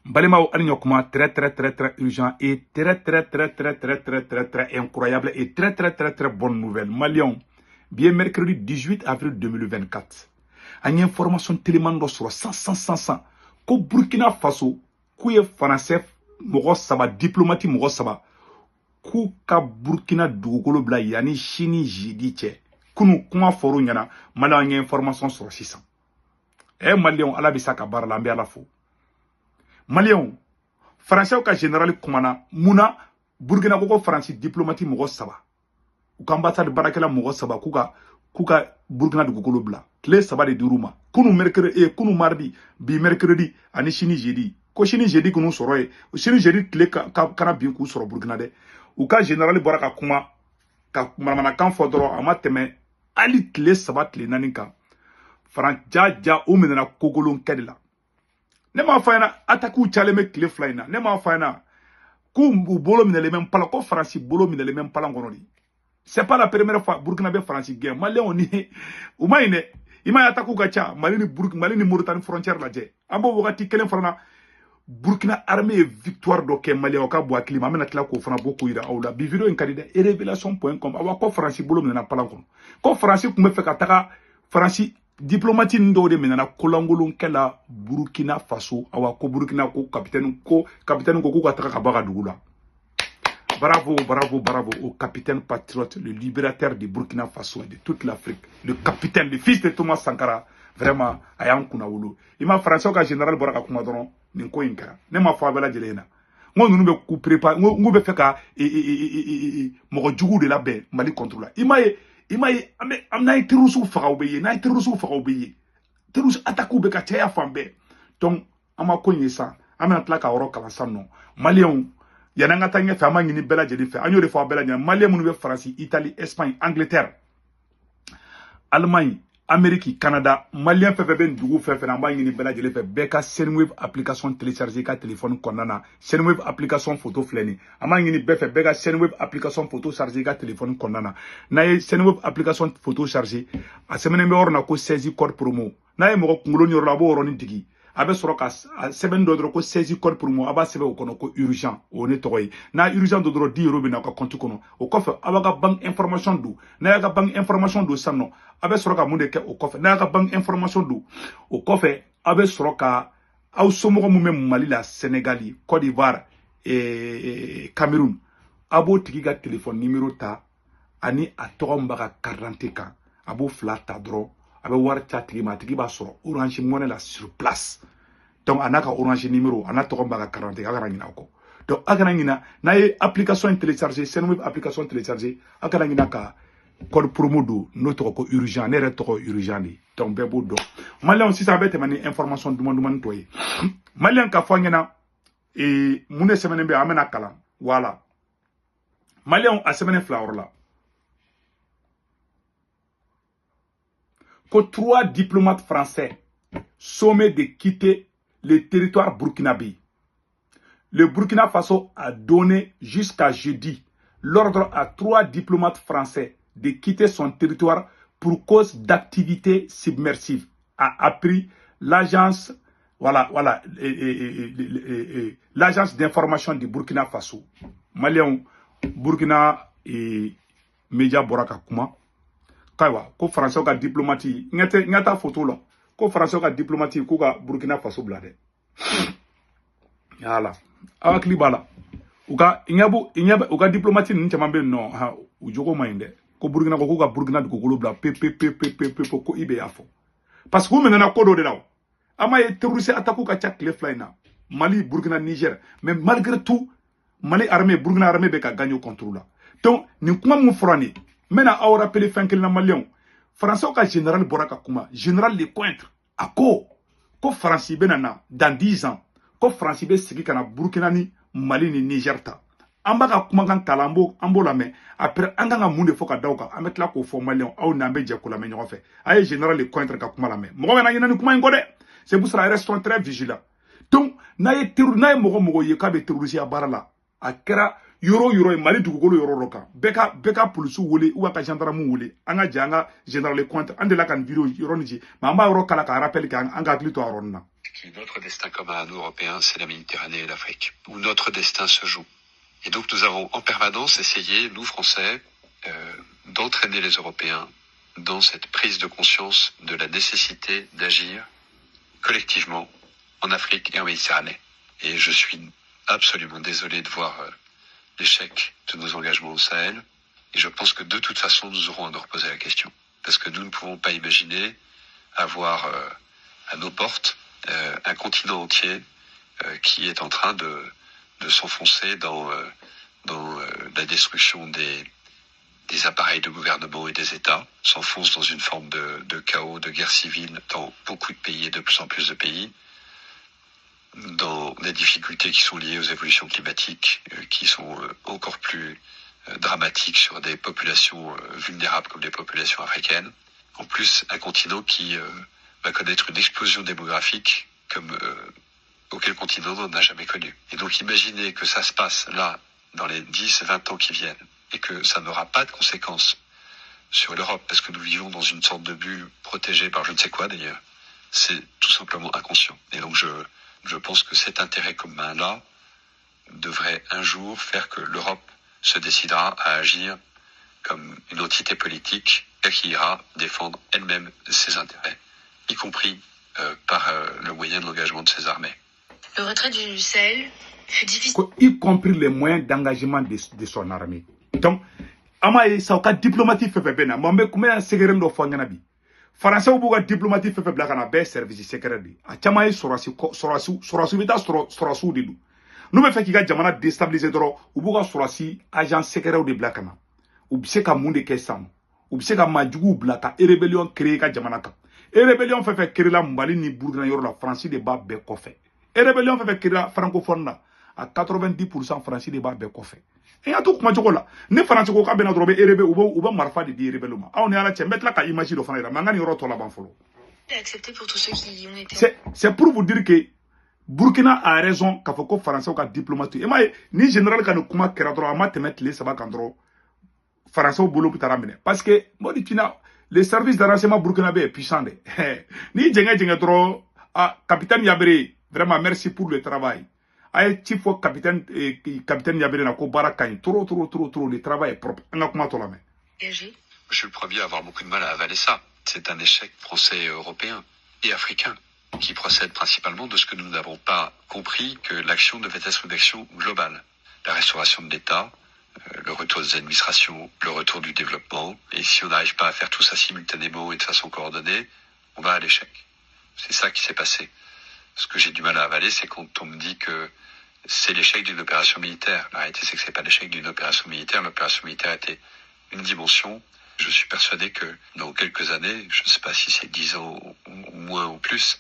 Balimao Alignokuma, très urgent et très incroyable et très bonne nouvelle. Malion, bien mercredi 18 avril 2024. Une information tellement sur 100. Ko Burkina Faso, ku ye français mɔgɔ saba diplomate mɔgɔ saba k'u ka Burkina dugukolo bila yani sini jeudi cɛ kunu kuma fɔr'u ɲɛna Maliens ye information sɔrɔ sisan. Maliens ala bɛ sa ka baara la an bɛ ala fo. Maliens français ka général kumana muna Burkina ko France diplomate mɔgɔ saba u ka ambassade baarakɛla mɔgɔ saba k'u ka Burkina dugukolo bila tile saba de dir'u ma kunu mercredi kunu mardi bi mercredi ani sini jeudi ko sini jeudi kunu sɔrɔ ye sini jeudi tile kana bin k'u sɔrɔ Burkina dɛ u ka général bɔra ka kuma ka manamanakan fɔ dɔrɔn a ma tɛmɛ hali tile saba tile naani kan Faran ja o minɛna kokolon kɛ de la ne m'a fɔ ɲɛna attaque calen bɛ tile fila in na ne m'a fɔ ɲɛna k'u bolo minɛlen bɛ Mpala ko Faransi bolo minɛlen bɛ Mpala kɔnɔ de c'est pas la première fois Burkina bɛ Faransi gɛn Maliens ni u ma ɲi dɛ i ma ye attaque ka ca Mali ni Mauritanie frontière lajɛ an b'o wagati kelen fana Burkina armée ye victoire dɔ kɛ Maliens ka bɔ hakili ma an bɛna tila k'o fana bɔ k'o yira aw la bi vidéo in ka di dɛ révélation.com awa ko Faransi bolo minɛna Mpala kɔnɔ ko Faransi tun bɛ fɛ ka taga Faransi diplomate dɔw de minɛna kolangolonkɛla Burkina Faso awa ko Burkina ko capitaine ko k'u ka taga ka bɔ a ka dugu la. Bravo au capitaine patriote, le libérateur de Burkina Faso et de toute l'Afrique. Le capitaine, le fils de Thomas Sankara. Vraiment, Ayam Kunawolo. Il m'a français au général Boraka Kumadron, Ninko Inka. Ne m'a fait la gelena. Moi, nous nous préparons, nous nous faisons mon jougou de la baie, Mali contrôle. Il m'a amna terrorisme faraobeye, na terrorisme faraobeye. Terrorisme attaque beka taya fambe. Donc, ama konye ça. Amna tlaka oro kala sanno. Maliens yananga tanya fa ma ngini bela jeli fe anyo de fa bela nya Maliens munu be France Italie Espagne Angleterre Allemagne Amérique Canada Maliens fe ben dugu fe na ma ngini bela jeli fe beka Sendwave application télécharger ka téléphone konnana Sendwave application photo fleni ama ngini be fe beka Sendwave application photo charger ka téléphone konnana na ye Sendwave application photo charger a semaine be orna ko 16 code promo na ye mo ngolo nyoro la bo oroni digi abe sɔrɔ ka sɛbɛn dɔ dɔrɔn ko 16 code pour moi a b'a sɛbɛn o kɔnɔ ko urgent o ne tɔgɔ ye n'a urgent dɔ dɔrɔn 10 euros bɛ na ka compte kɔnɔ o kɔfɛ a b'a ka banque information don n'a y'a ka banque information don sisan nɔ a bɛ sɔrɔ ka mun de kɛ o kɔfɛ n'a y'a ka banque information don o kɔfɛ a bɛ sɔrɔ ka aw somɔgɔ min bɛ Mali la Sénégal Côte d'Ivoire Cameroun a b'o tigi ka téléphone numéro ta ani a tɔgɔ min b'a ka carte d'identité kan a b'o fila ta dɔrɔn a bɛ wari ca tigi ma a tigi b'a sɔrɔ Orange Money la sur place. Donc, on a ka Orange numéro, on a tout comme baga 40, donc, aganangina, na ye application téléchargée, Sendwave application téléchargée, aganangina ka code promo do, notre ko urgent, ne retoko urgent ni, donc bebo do. Maliens aussi ça va être mani information duman toye. Maliens ka fanyena et mune semaine be amena kala, voilà. Maliens a semaine flower là. Que 3 diplomates français sommés de quitter le territoire burkinabé. Le Burkina Faso a donné jusqu'à jeudi l'ordre à 3 diplomates français de quitter son territoire pour cause d'activités submersives, a appris l'agence l'agence d'information du Burkina Faso. Maliens Burkina et média Boraka Kuma. Kaiwa, ko français ka diplomatie, ngata photo là. Ko français ka diplomatie ko ka Burkina Faso blade. Yala. Awa klibala. Uka uka diplomatie ni chama be no ha ujogo mainde. Ko Burkina ko ka Burkina ko golo bla ko ibe afo. Parce que vous menana kodo de là. Ama ye terroriste attaque ka chak le flyna. Mali, Burkina, Niger. Mais malgré tout, Mali armée, Burkina armée be ka gagner au contrôle. Donc, ni kuma mu frani. Maintenant, on rappelle fin que les Maliens. Français ka général Boraka Kuma, général Lecointre, à quoi? Ko France benana dans 10 ans, ko France be sigi kana Burkina ni Mali ni Niger ta. Amba ka kuma kan kalambo ambo la mais après anga nga munde foka dawka amet la ko fo Maliens aw nambe je ko la mais ñoko fe. Ay général Lecointre ka kuma la mais. Mo na ñina ni kuma ngode. C'est pour cela restons très vigilants. Donc, naye mogo ye ka be terroriste ya barala. A kera yoro Mali dugukolo yoro roka beka police wole ou ka gendarme wole anga janga général compte ande la kan vidéo yoro nji ma mba yoro kala ka rappel ka anga glito aronna. Notre destin commun à nous Européens, c'est la Méditerranée et l'Afrique, où notre destin se joue. Et donc nous avons en permanence essayé, nous Français, d'entraîner les Européens dans cette prise de conscience de la nécessité d'agir collectivement en Afrique et en Méditerranée. Et je suis absolument désolé de voir l'échec de nos engagements au Sahel. Et je pense que de toute façon, nous aurons à nous reposer la question. Parce que nous ne pouvons pas imaginer avoir à nos portes un continent entier qui est en train de s'enfoncer dans la destruction des appareils de gouvernement et des États, s'enfonce dans une forme de chaos, de guerre civile dans beaucoup de pays et de plus en plus de pays, dans des difficultés qui sont liées aux évolutions climatiques, qui sont encore plus dramatiques sur des populations vulnérables comme les populations africaines. En plus, un continent qui va connaître une explosion démographique comme auquel continent n'en a jamais connu. Et donc imaginez que ça se passe là, dans les 10-20 ans qui viennent, et que ça n'aura pas de conséquences sur l'Europe, parce que nous vivons dans une sorte de bulle protégée par je ne sais quoi d'ailleurs, c'est tout simplement inconscient. Et donc je pense que cet intérêt commun-là devrait un jour faire que l'Europe se décidera à agir comme une entité politique qui ira défendre elle-même ses intérêts, y compris par le moyen de l'engagement de ses armées. Le retrait du Sahel fut difficile. Y compris les moyens d'engagement de son armée. Donc, ama ça ka diplomatique fait bena mambe kuma secret ndo fangana bi français ou buga diplomatique fait bla kana be service secret di a chama yi sorasi bita sorasu de du no be fait ki ga jamana déstabiliser doro ou buga sorasi agent secret de bla kana ou bi se ka munde ke sam ou bi se ka majugu bla ka rébellion créer ka jamana ka rébellion fait créer la Mali ni Burkina yoro la France de ba be ko fait rébellion fait créer la francophone na à 90% français de ba be ko fait. Et à tout, ne France ko kabena drobe erebe uba marfa de di rebelle ma on est à la tchembet la ka image do fana mangani roto la banfolo. Accepté pour tous ceux qui y ont été. C'est pour vous dire que Burkina a raison qu'a fait que français ka diplomatie et mais ni général ka no kuma kera dro ama te mettre les saba kandro français au boulot pitara mine parce que moditina les services de renseignement burkinabé est puissant de ni jenga dro capitaine Yabré vraiment merci pour le travail. Chief capitaine Yabere na ko barakagne trop le travail est propre. Je suis le premier à avoir beaucoup de mal à avaler ça. C'est un échec français et européen et africain qui procède principalement de ce que nous n'avons pas compris que l'action devait être une action globale. La restauration de l'État, le retour des administrations, le retour du développement. Et si on n'arrive pas à faire tout ça simultanément et de façon coordonnée, on va à l'échec. C'est ça qui s'est passé. Ce que j'ai du mal à avaler, c'est quand on me dit que c'est l'échec d'une opération militaire. La réalité, c'est que c'est pas l'échec d'une opération militaire. L'opération militaire était une dimension. Je suis persuadé que dans quelques années, je ne sais pas si c'est 10 ans ou moins ou plus,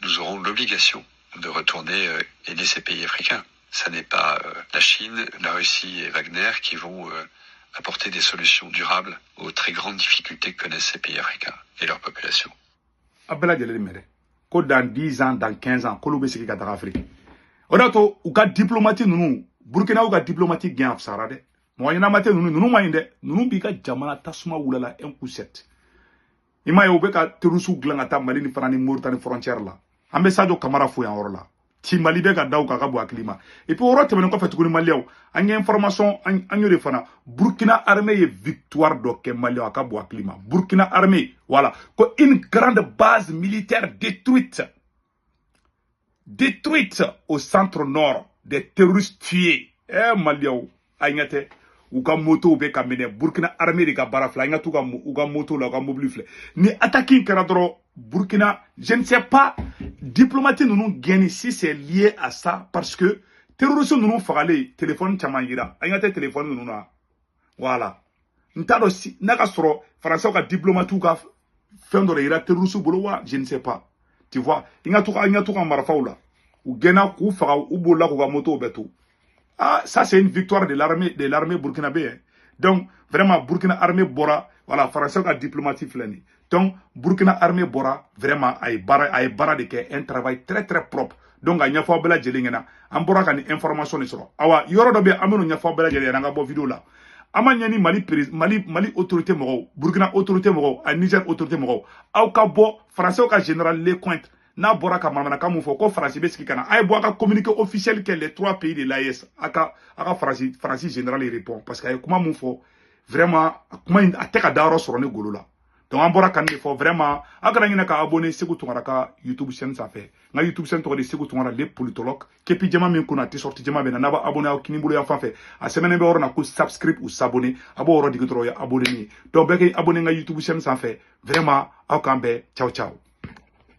nous aurons l'obligation de retourner aider ces pays africains. Ça n'est pas la Chine, la Russie et Wagner qui vont apporter des solutions durables aux très grandes difficultés que connaissent ces pays africains et leur population. Dans 10 ans, dans 15 ans, Kolobe Seki Katara Afrique. Odato, ou ka diplomatie nous, Burkina ou ka diplomatie gain afsara de. Moyena mate nous mainde, nous bika jamana tasuma wulala 1 Ima yobe ka terusu glangata Mali ni Fana ni Mauritanie frontière là. Ambe Sadio Camara fou en orla. Ti Mali be ka daw ka ka bo climat. Et puis oro temene ko fait ko ni Maliaw. Anye information anyo de fana Burkina armée est victoire do ke Maliaw ka bo climat. Burkina armée, voilà, ko une grande base militaire détruite au centre nord, des terroristes tués. Maliaw ayngate ou ka moto be ka mene Burkina armée de ka barafla ayngatu ka ou ka moto la ka mobilifle. Ni attacking karadro Burkina, je ne sais pas, diplomatie nous gagne si c'est lié à ça, parce que terroristes nous fagale téléphone chamangira, ayate téléphone nous na, voilà. N'talo si naka soro français ka diplomatie ka fendo ira terroristes bolowa, je ne sais pas, tu vois, ingatu ka marafaula, ou gena ku faga ou bola ko moto beto. Ah, ça c'est une victoire de l'armée burkinabé. Hein. Donc vraiment Burkina armée bora, voilà, français ka diplomatie flani. Donc, Burkina armée Bora, vraiment, a bara de un travail très propre donc a ɲɛfɔ bɛɛ lajɛlen ɲɛna an bɔra ka ni information de sɔrɔ awa yɔrɔ dɔ bɛ an bɛn'o ɲɛfɔ bɛɛ lajɛlen ɲɛna an ka bɔ vidéo la an ma ɲɛ ni Mali autorité mɔgɔw Burkina autorité mɔgɔw a Niger autorité mɔgɔw aw ka bɔ français ka général Lecointre n'a bɔra ka manamanakan mun fɔ ko faransi bɛ sigi ka na a ye bɔ a ka communiqué officiel kɛ les 3 pays de l'AES a ka faransi général répond parce que a ye kuma mun fɔ vraiment kuma in a tɛ ka dayɔrɔ sɔrɔ ne golo la donc an bɔra kan de fɔ vraiment a kana ɲinɛ ka abonné Segu Tunkara ka YouTube chaîne sanfɛ n ka YouTube chaîne tɔgɔ de Segu Tunkara le politologue kepi jama min kunna tɛ sorti jama bɛ na n'a b'a abonné aw kini bolo yan fan fɛ a sɛbɛnnen bɛ yɔrɔ na ko subscribe ou s'abonner a b'o yɔrɔ digi dɔrɔn o ye abonné ni ye donc bɛɛ k'i abonné n ka YouTube chaîne sanfɛ vraiment aw k'an bɛɛ ciao ciao